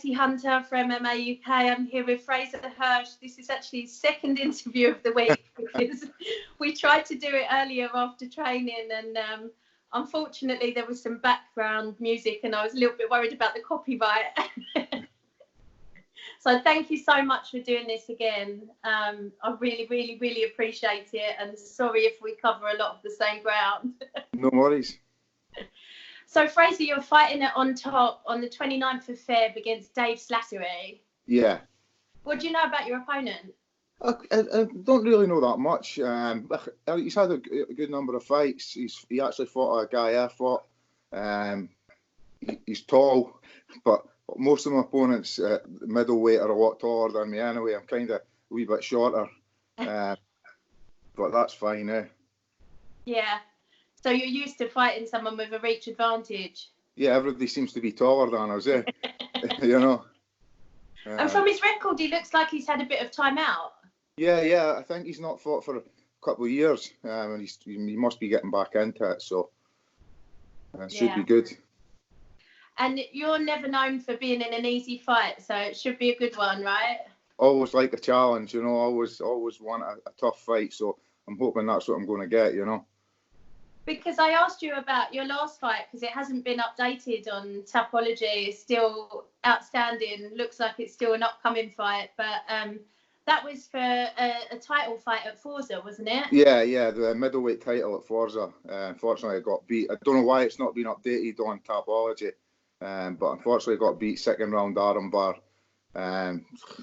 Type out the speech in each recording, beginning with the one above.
Stacey Hunter from MMA UK. I'm here with Frazer Hirsch. This is actually his second interview of the week because we tried to do it earlier after training, and unfortunately there was some background music and I was a little bit worried about the copyright. So thank you so much for doing this again. I really, really, really appreciate it, and sorry if we cover a lot of the same ground. No worries. So, Frazer, you're fighting it on top on the 29th of Feb against Dave Slattery. Yeah. What do you know about your opponent? I don't really know that much. He's had a good number of fights. He actually fought a guy I fought. He's tall, but most of my opponents, middleweight, are a lot taller than me anyway. I'm kind of a wee bit shorter. But that's fine, eh? Yeah. So you're used to fighting someone with a reach advantage? Yeah, everybody seems to be taller than us, eh? You know. And from his record, he looks like he's had a bit of time out. Yeah. I think he's not fought for a couple of years, and he must be getting back into it, so should be good. And you're never known for being in an easy fight, so it should be a good one, right? Always like a challenge, you know. Always want a tough fight, so I'm hoping that's what I'm going to get, you know. Because I asked you about your last fight because it hasn't been updated on Tapology. It's still outstanding. Looks like it's still an upcoming fight. But that was for a title fight at Forza, wasn't it? Yeah, the middleweight title at Forza. Unfortunately, I got beat. I don't know why it's not been updated on Tapology, but unfortunately, I got beat second round armbar.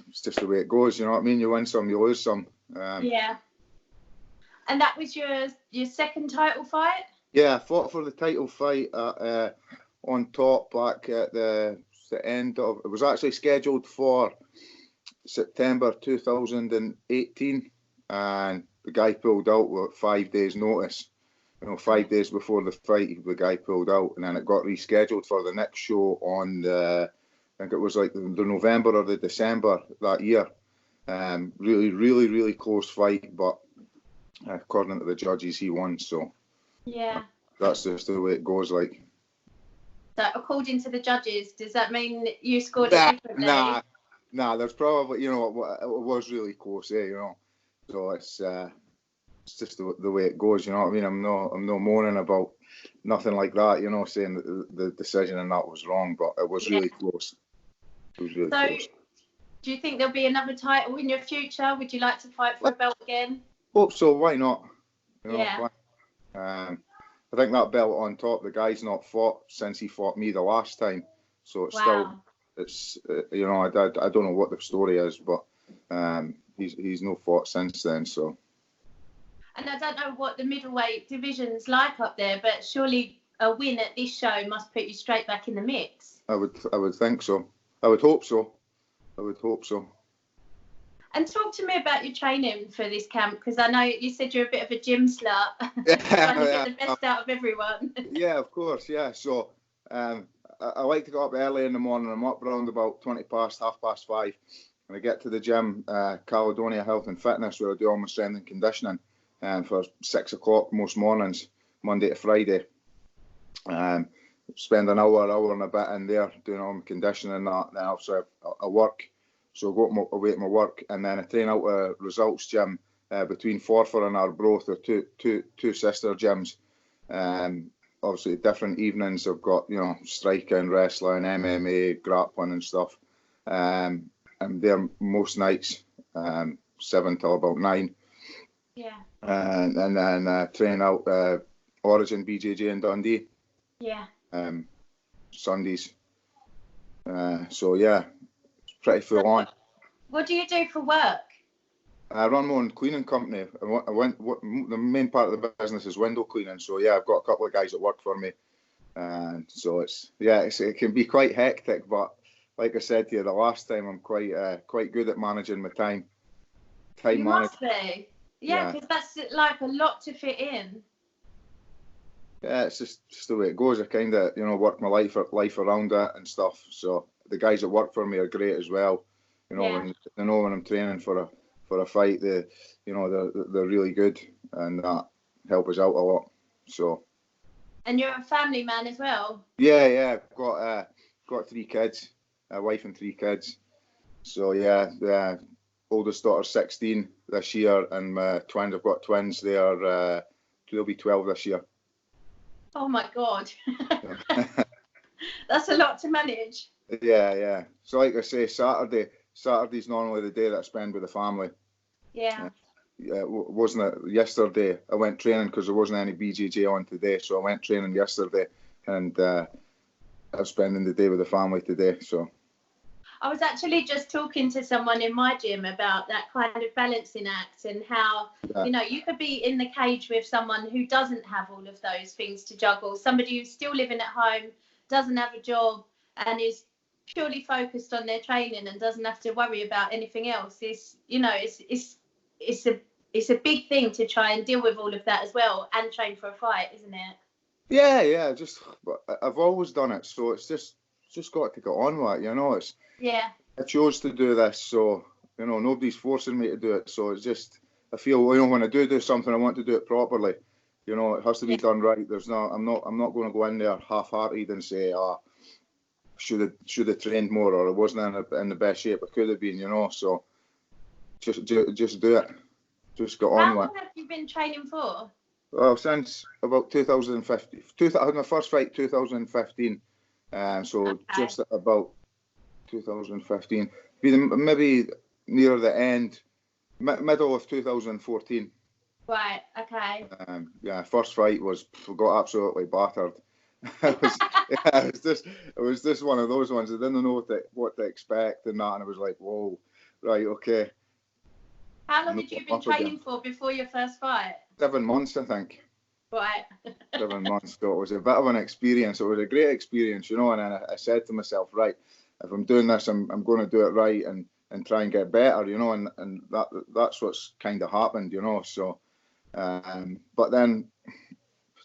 It's just the way it goes, you know what I mean? You win some, you lose some. Yeah. And that was your second title fight? Yeah, I fought for the title fight on top back at the end of... It was actually scheduled for September 2018, and the guy pulled out with 5 days' notice. You know, 5 days before the fight, the guy pulled out, and then it got rescheduled for the next show on I think it was like the November or the December that year. Really, really, really close fight, but according to the judges, he won, so yeah, that's just the way it goes. Like, so according to the judges, does that mean you scored it differently? Nah. There's probably, you know, it was really close, you know. So it's just the way it goes, you know what I mean? I'm no moaning about nothing like that, you know, saying that the decision and that was wrong, but it was really close. It was really close. Do you think there'll be another title in your future? Would you like to fight for a belt again? Hope so. Why not? You know, yeah. I think that belt on top, the guy's not fought since he fought me the last time, so it's you know, I don't know what the story is, but he's no fought since then. So. And I don't know what the middleweight division's like up there, but surely a win at this show must put you straight back in the mix. I would think so. I would hope so. And talk to me about your training for this camp, because I know you said you're a bit of a gym slut, trying to get the best out of everyone. Yeah, of course, yeah. So I like to go up early in the morning. I'm up around about 5:20, and I get to the gym, Caledonia Health and Fitness, where I do all my strength and conditioning, for 6 o'clock most mornings, Monday to Friday. Spend an hour and a bit in there doing all my conditioning and that. Then also I work. So I go away to my work, and then I train out a results gym between Forfar and Arbroath, the two sister gyms. Obviously, different evenings I've got, you know, striking, wrestling, MMA, grappling and stuff. I'm there most nights, 7 till about 9. Yeah. And then train out Origin BJJ in Dundee. Yeah. Sundays. So yeah. Pretty full on. What do you do for work? I run my own cleaning company. The main part of the business is window cleaning. So yeah, I've got a couple of guys that work for me, and so it can be quite hectic. But like I said to you the last time, I'm quite good at managing my time. You must be. Yeah, because that's like a lot to fit in. Yeah, it's just the way it goes. I kind of, you know, work my life around it and stuff. So the guys that work for me are great as well. You know, when I'm training for a fight, they're really good, and that help us out a lot. So. And you're a family man as well. Yeah, I've got 3 kids. a wife and 3 kids. So yeah, the oldest daughter's 16 this year, and my twins, I've got twins. They'll be 12 this year. Oh my God. That's a lot to manage. Yeah. So like I say, Saturday's normally the day that I spend with the family. Yeah. Yeah, wasn't it yesterday? I went training because there wasn't any BJJ on today, so I went training yesterday, and I'm spending the day with the family today. So I was actually just talking to someone in my gym about that kind of balancing act, and how, you know, you could be in the cage with someone who doesn't have all of those things to juggle, somebody who's still living at home, doesn't have a job, and is purely focused on their training and doesn't have to worry about anything else. It's, you know, it's a big thing to try and deal with all of that as well and train for a fight, isn't it? Yeah. I've always done it, so it's just got to get on with it, you know. I chose to do this, so, you know, nobody's forcing me to do it. So it's just, I feel, you know, when I do something, I want to do it properly. You know, it has to be done right. I'm not going to go in there half-hearted and say, should have trained more, or I wasn't in the best shape I could have been, you know. So just do it. Just get on with it. How long have you been training for? Well, since about 2015. I had my first fight 2015. So just about 2015. Maybe near the end, middle of 2014. Right, okay. First fight got absolutely battered. It was just one of those ones. I didn't know what to expect and that, and I was like, whoa, right, okay. How long had you been training for before your first fight? 7 months, I think. Right. 7 months. So it was a bit of an experience. It was a great experience, you know. And I said to myself, right, if I'm doing this, I'm going to do it right and try and get better, you know. And that's what's kind of happened, you know. So, but then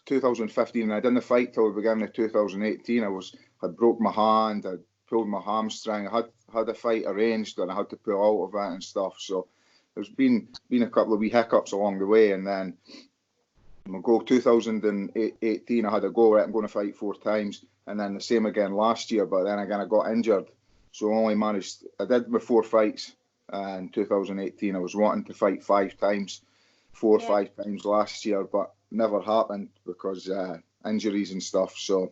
2015, I didn't fight till the beginning of 2018. I broke my hand, I pulled my hamstring. I had a fight arranged, and I had to pull out of it and stuff. So there's been a couple of wee hiccups along the way, and then we'll go 2018. I had a go at I'm going to fight 4 times, and then the same again last year. But then again, I got injured, so I only managed. I did my 4 fights in 2018. I was wanting to fight 5 times, 4 or 5 times last year, but never happened because injuries and stuff. So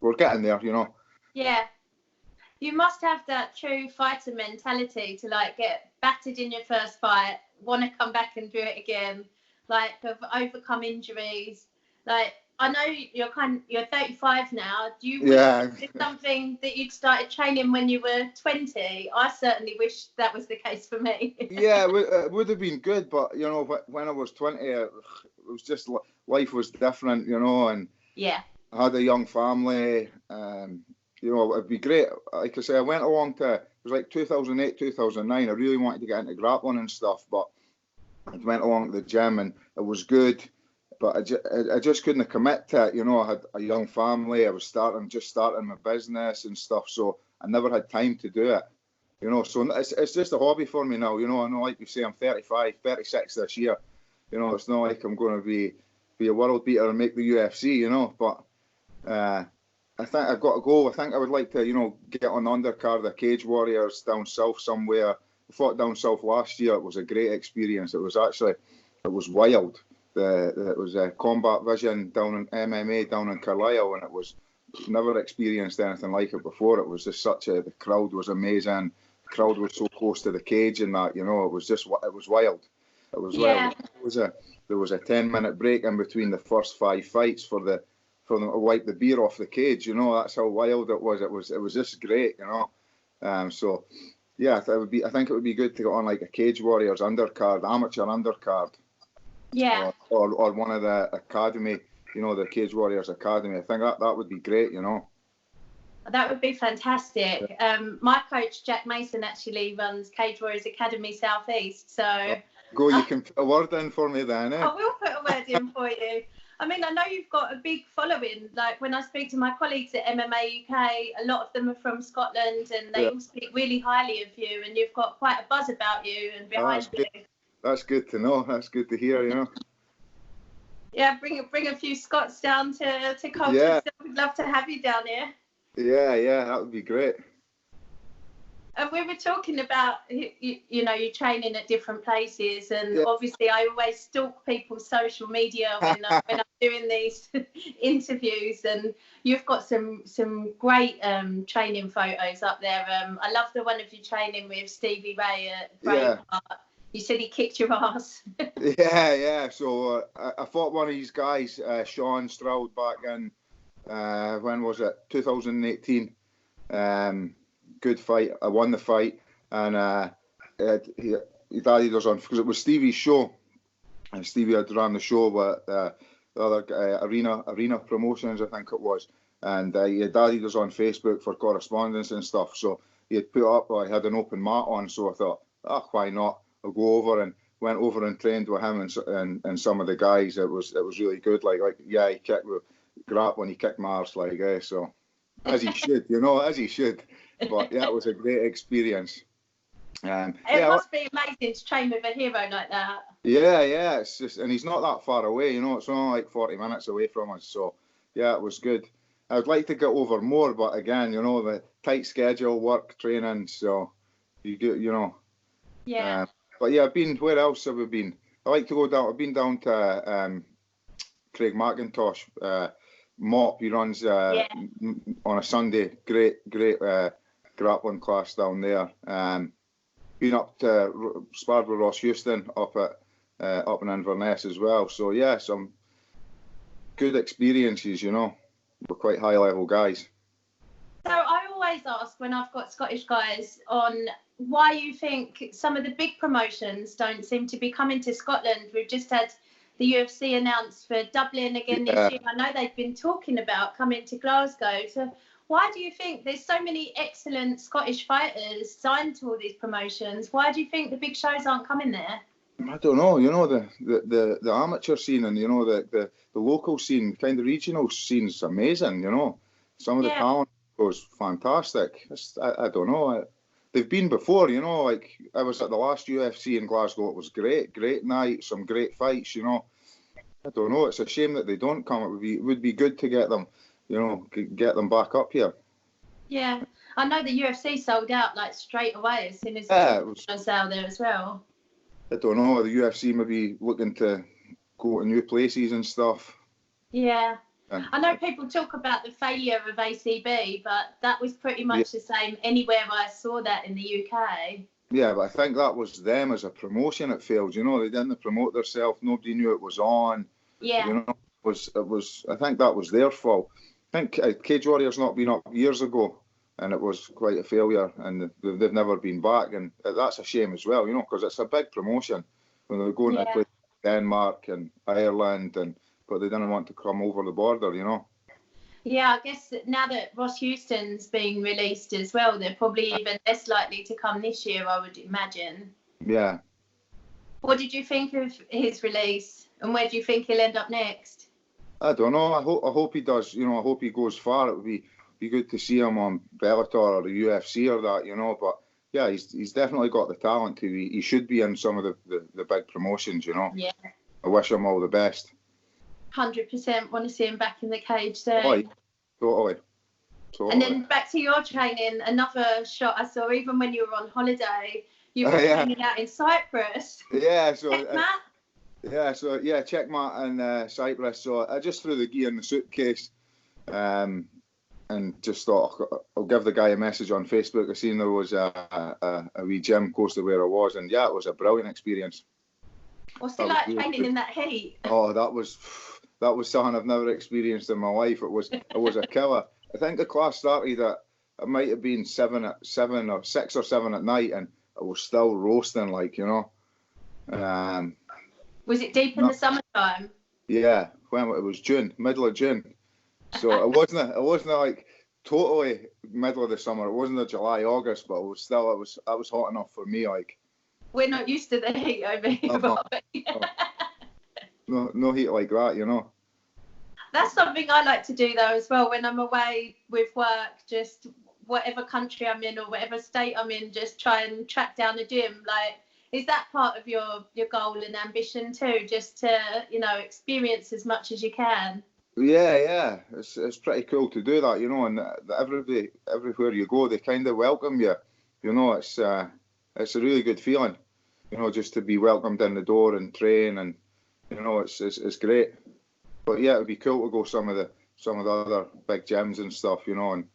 we're getting there, you know. Yeah. You must have that true fighter mentality to like get battered in your first fight, want to come back and do it again, like have overcome injuries. Like, I know you're 35 now. Do you wish it's something that you'd started training when you were 20? I certainly wish that was the case for me. Yeah, it would have been good, but you know, when I was 20, it was just life was different, you know, and I had a young family. You know, it'd be great. Like I say, I went along to, it was like 2008, 2009. I really wanted to get into grappling and stuff, but I went along to the gym and it was good, but I just couldn't commit to it. You know, I had a young family. I was just starting my business and stuff, so I never had time to do it. You know, so it's just a hobby for me now. You know, I know, like you say, I'm 35, 36 this year. You know, it's not like I'm going to be a world beater and make the UFC, you know, but I think I've got to go. I think I would like to, you know, get on the undercard of the Cage Warriors down south somewhere. I fought down south last year. It was a great experience. It was wild. It was a Combat Vision down in MMA down in Carlisle, and it was never experienced anything like it before. It was just the crowd was amazing. The crowd was so close to the cage and that, you know, it was wild. It was wild. There was a 10-minute break in between the first 5 fights for them to wipe the beer off the cage. You know, that's how wild it was. It was just great, you know. So yeah, I think it would be good to get on like a Cage Warriors undercard, amateur undercard. Yeah. Or one of the academy, you know, the Cage Warriors Academy. I think that would be great, you know. That would be fantastic. My coach, Jack Mason, actually runs Cage Warriors Academy South East. So you can put a word in for me then, eh? I will put a word in for you. I mean, I know you've got a big following. Like when I speak to my colleagues at MMA UK, a lot of them are from Scotland, and they all speak really highly of you, and you've got quite a buzz about you and behind you. That's good to know. That's good to hear, you know. Yeah, bring a few Scots down to Colchester. We'd love to have you down here. Yeah, that would be great. And we were talking about, you know, you training at different places, and Yeah. obviously I always stalk people's social media when I'm doing these interviews, and you've got some great training photos up there. I love the one of you training with Stevie Ray at Braveheart. Yeah. You said he kicked your ass. Yeah. So I fought one of these guys, Sean Stroud, back in, when was it? 2018. Good fight. I won the fight, and he daddy was on, because it was Stevie's show, and Stevie had ran the show with the other guy, Arena Promotions, I think it was, and daddy was on Facebook for correspondence and stuff. So he had put up, I had an open mat on, so I thought, why not? I'll go over, and went over and trained with him and some of the guys. It was really good. Like yeah, he kicked with grappling, he kicked my arse, like so. As he should, you know, as he should. But yeah, it was a great experience. It must be amazing to train with a hero like that. Yeah, it's just, and he's not that far away, you know, it's only like 40 minutes away from us. So yeah, it was good. I would like to get over more, but again, you know, the tight schedule, work, training, so you do, you know. Yeah. But yeah, where else have we been? I like to go down, I've been down to Craig McIntosh, Mop. He runs on a Sunday. Great grappling class down there. Been up to sparred with Ross Houston up in Inverness as well. So yeah, some good experiences. You know, we're quite high level guys. So I always ask when I've got Scottish guys on why you think some of the big promotions don't seem to be coming to Scotland. We've just had the UFC announced for Dublin again this year. I know they've been talking about coming to Glasgow. So why do you think there's so many excellent Scottish fighters signed to all these promotions? Why do you think the big shows aren't coming there? I don't know. You know, the amateur scene, and you know the local scene, kind of regional scene is amazing. You know, some of the talent was fantastic. I don't know. They've been before, you know, like I was at the last UFC in Glasgow. It was great night, some great fights, you know. I don't know. It's a shame that they don't come. It would be good to get them, you know, get them back up here. Yeah, I know the UFC sold out like straight away as soon as it was on sale there as well. I don't know. The UFC may be looking to go to new places and stuff. Yeah. I know people talk about the failure of ACB, but that was pretty much the same anywhere I saw that in the UK. Yeah, but I think that was them as a promotion. It failed. You know, they didn't promote themselves. Nobody knew it was on. Yeah. You know, it was. I think that was their fault. I think Cage Warriors not been up years ago, and it was quite a failure, and they've never been back, and that's a shame as well. You know, because it's a big promotion when they're going to play Denmark and Ireland but they didn't want to come over the border, you know. Yeah, I guess now that Ross Houston's being released as well, they're probably even less likely to come this year, I would imagine. Yeah. What did you think of his release, and where do you think he'll end up next? I don't know. I hope he does. You know, I hope he goes far. It would be good to see him on Bellator or the UFC or that, you know. But yeah, he's definitely got the talent to. He should be in some of the big promotions, you know. Yeah. I wish him all the best. 100% want to see him back in the cage soon. Totally. And then back to your training, another shot I saw, even when you were on holiday, you were training out in Cyprus. Yeah, so Checkmat? Checkmat in Cyprus. So I just threw the gear in the suitcase, and just thought I'll give the guy a message on Facebook. I seen there was a wee gym close to where I was, and it was a brilliant experience. What's it like training in that heat? Oh, that was something I've never experienced in my life. It was a killer. I think the class started at, it might have been 6 or 7 at night, and I was still roasting, like, you know. Was it deep in the summertime? Yeah, when it was June, middle of June. So it wasn't like totally middle of the summer. It wasn't a July, August, but it was still, that was hot enough for me, like. We're not used to the heat over here. No heat like that, you know. That's something I like to do though as well when I'm away with work. Just whatever country I'm in or whatever state I'm in, just try and track down a gym. Like, is that part of your goal and ambition too? Just to, you know, experience as much as you can. Yeah. It's pretty cool to do that, you know. And everywhere you go, they kind of welcome you. you know, it's a really good feeling, you know, just to be welcomed in the door and train, and you know, it's great. But yeah, it'd be cool to go some of the other big gyms and stuff, you know, and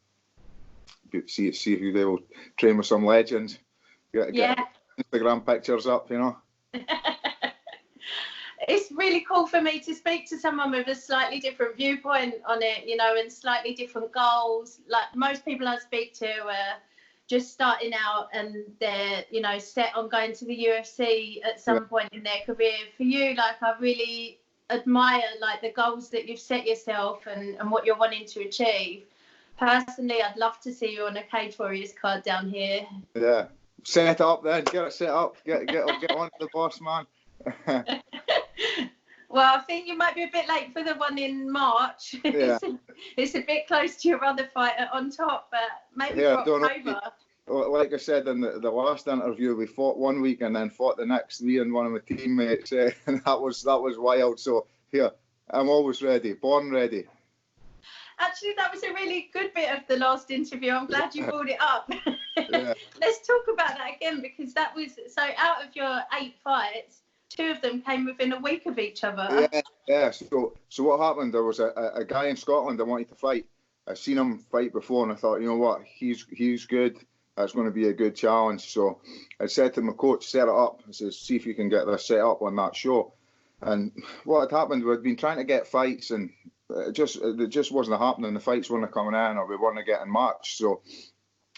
see who they will train with some legends. Get Instagram pictures up, you know. It's really cool for me to speak to someone with a slightly different viewpoint on it, you know, and slightly different goals. Like most people I speak to are just starting out and they're, you know, set on going to the UFC at some point in their career. For you, like, I really admire like the goals that you've set yourself and what you're wanting to achieve. Personally, I'd love to see you on a Cage Warriors card down here. Yeah, set up then. Get it set up. Get on to the boss, man. Well, I think you might be a bit late for the one in March. Yeah. It's a bit close to your other fight On Top, but maybe for October. Like I said in the last interview, we fought one week and then fought the next, me and one of my teammates, and that was wild. So here, I'm always ready, born ready. Actually, that was a really good bit of the last interview. I'm glad you brought it up. Yeah. Let's talk about that again, because that was, so out of your 8 fights, 2 of them came within a week of each other. Yeah. So what happened? There was a guy in Scotland I wanted to fight. I've seen him fight before, and I thought, you know what, he's good. That's going to be a good challenge. So I said to my coach, set it up. I said, see if you can get this set up on that show. And what had happened, we'd been trying to get fights, and it just wasn't happening. The fights weren't coming in, or we weren't getting matched. So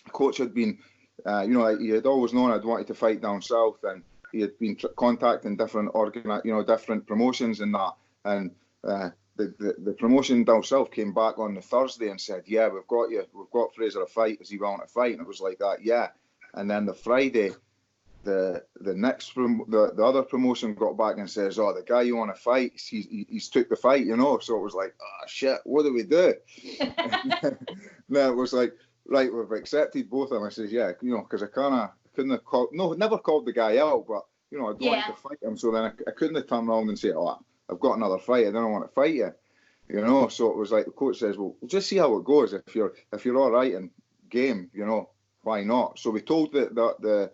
the coach had been, you know, he had always known I'd wanted to fight down south, and he had been contacting different different promotions and that. And the promotion down south came back on the Thursday and said, yeah, we've got Frazer a fight. Is he willing to fight? And it was like that, yeah. And then the Friday, the other promotion got back and says, oh, the guy you want to fight, he's took the fight, you know. So it was like, oh shit, what do we do? Then it was like, right, we've accepted both of them. I says, yeah, you know, because I couldn't have called, never called the guy out, but you know, I'd wanted to fight him. So then I couldn't have turned around and say, oh, I've got another fight, I don't want to fight you, you know. So it was like the coach says, well, just see how it goes. If you're all right and game, you know, why not? So we told the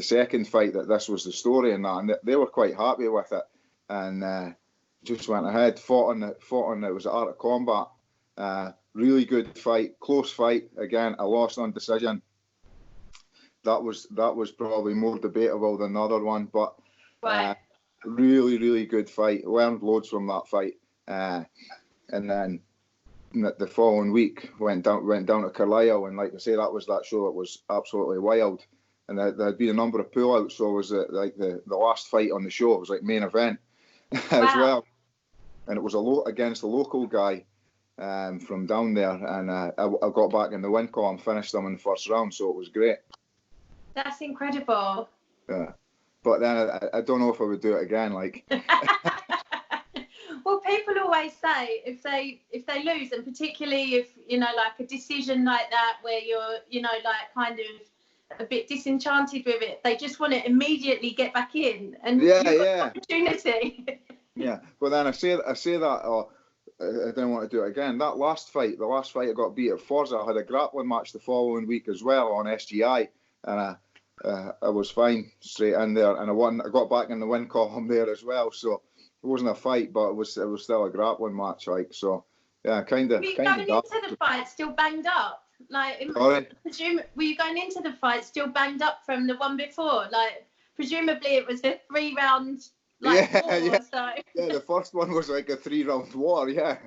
second fight that this was the story and that, and they were quite happy with it, and just went ahead, fought on it was Art of Combat. Really good fight, close fight. Again, I lost on decision. That was probably more debatable than the other one, but really, really good fight. Learned loads from that fight. And then the following week went down to Carlisle, and like I say, that show that was absolutely wild. And there had been a number of pullouts, so it was like the last fight on the show. It was like main event as well. And it was against a local guy from down there, and I got back in the win column, finished them in the first round, so it was great. That's incredible. Yeah, but then I don't know if I would do it again. Like, well, people always say if they lose, and particularly if, you know, like a decision like that where you're, you know, like kind of a bit disenchanted with it, they just want to immediately get back in, and you've got opportunity. Yeah, but then I say that. Oh, I don't want to do it again. The last fight I got beat at Forza. I had a grappling match the following week as well on SGI, and I was fine straight in there, and I won. I got back in the win column there as well. So it wasn't a fight, but it was still a grappling match, like. So yeah, kind of. Were you going into the fight still banged up? Like, were you going into the fight still banged up from the one before? Like, presumably it was a 3-round. Like war, so. Yeah, the first one was like a 3-round war, yeah.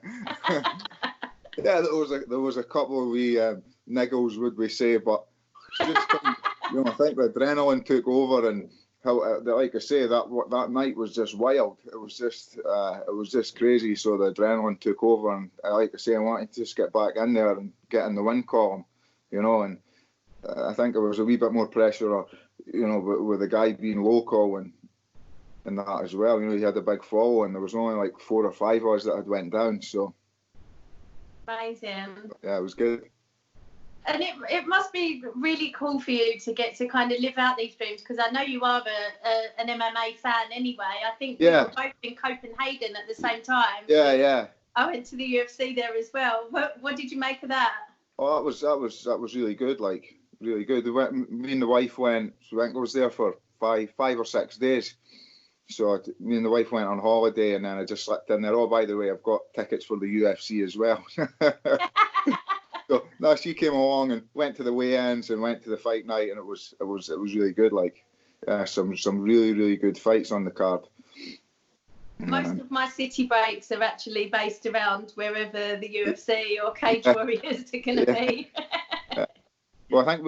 Yeah, there was a couple of wee niggles, would we say, but just, you know, I think the adrenaline took over, and how, like I say, that night was just wild. It was just crazy. So the adrenaline took over, and like I say, I wanted to just get back in there and get in the win column, you know. And I think there was a wee bit more pressure, you know, with the guy being local and that as well. You know, he had a big follow, and there was only like 4 or 5 of us that had went down. So amazing. Yeah, it was good. And it must be really cool for you to get to kind of live out these dreams, because I know you are an MMA fan anyway. I think we were both in Copenhagen at the same time. Yeah. I went to the UFC there as well. What did you make of that? Oh, that was really good. Like, really good. Me and the wife went. So I think I was there for five or 6 days. So me and the wife went on holiday, and then I just slipped in there. Oh, by the way, I've got tickets for the UFC as well. So no, she came along and went to the weigh-ins and went to the fight night, and it was really good. Like some really good fights on the card. Most of my city breaks are actually based around wherever the UFC or Cage Warriors are going to be. Well, I think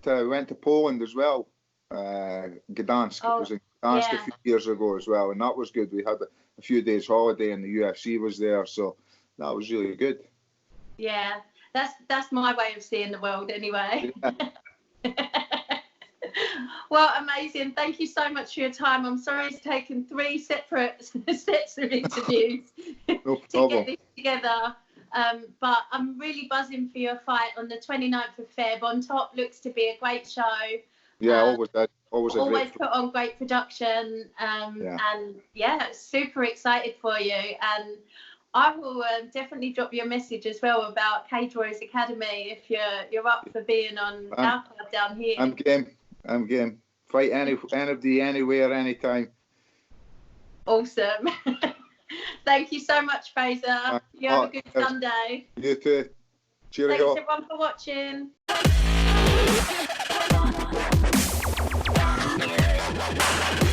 I went to Poland as well. Gdansk. It was in Gdansk a few years ago as well, and that was good. We had a few days holiday, and the UFC was there, so that was really good. Yeah, that's my way of seeing the world, anyway. Yeah. Well, amazing. Thank you so much for your time. I'm sorry it's taken 3 separate sets of interviews No to get this together. But I'm really buzzing for your fight on the 29th of Feb. On Top looks to be a great show. Yeah, always put on great production. And yeah, super excited for you. And I will definitely drop you a message as well about Cage Warriors Academy if you're up for being on our card down here. I'm game. Fight anybody, anywhere, anytime. Awesome. Thank you so much, Frazer. You have a good Sunday. You too. Cheerio. Thanks everyone for watching.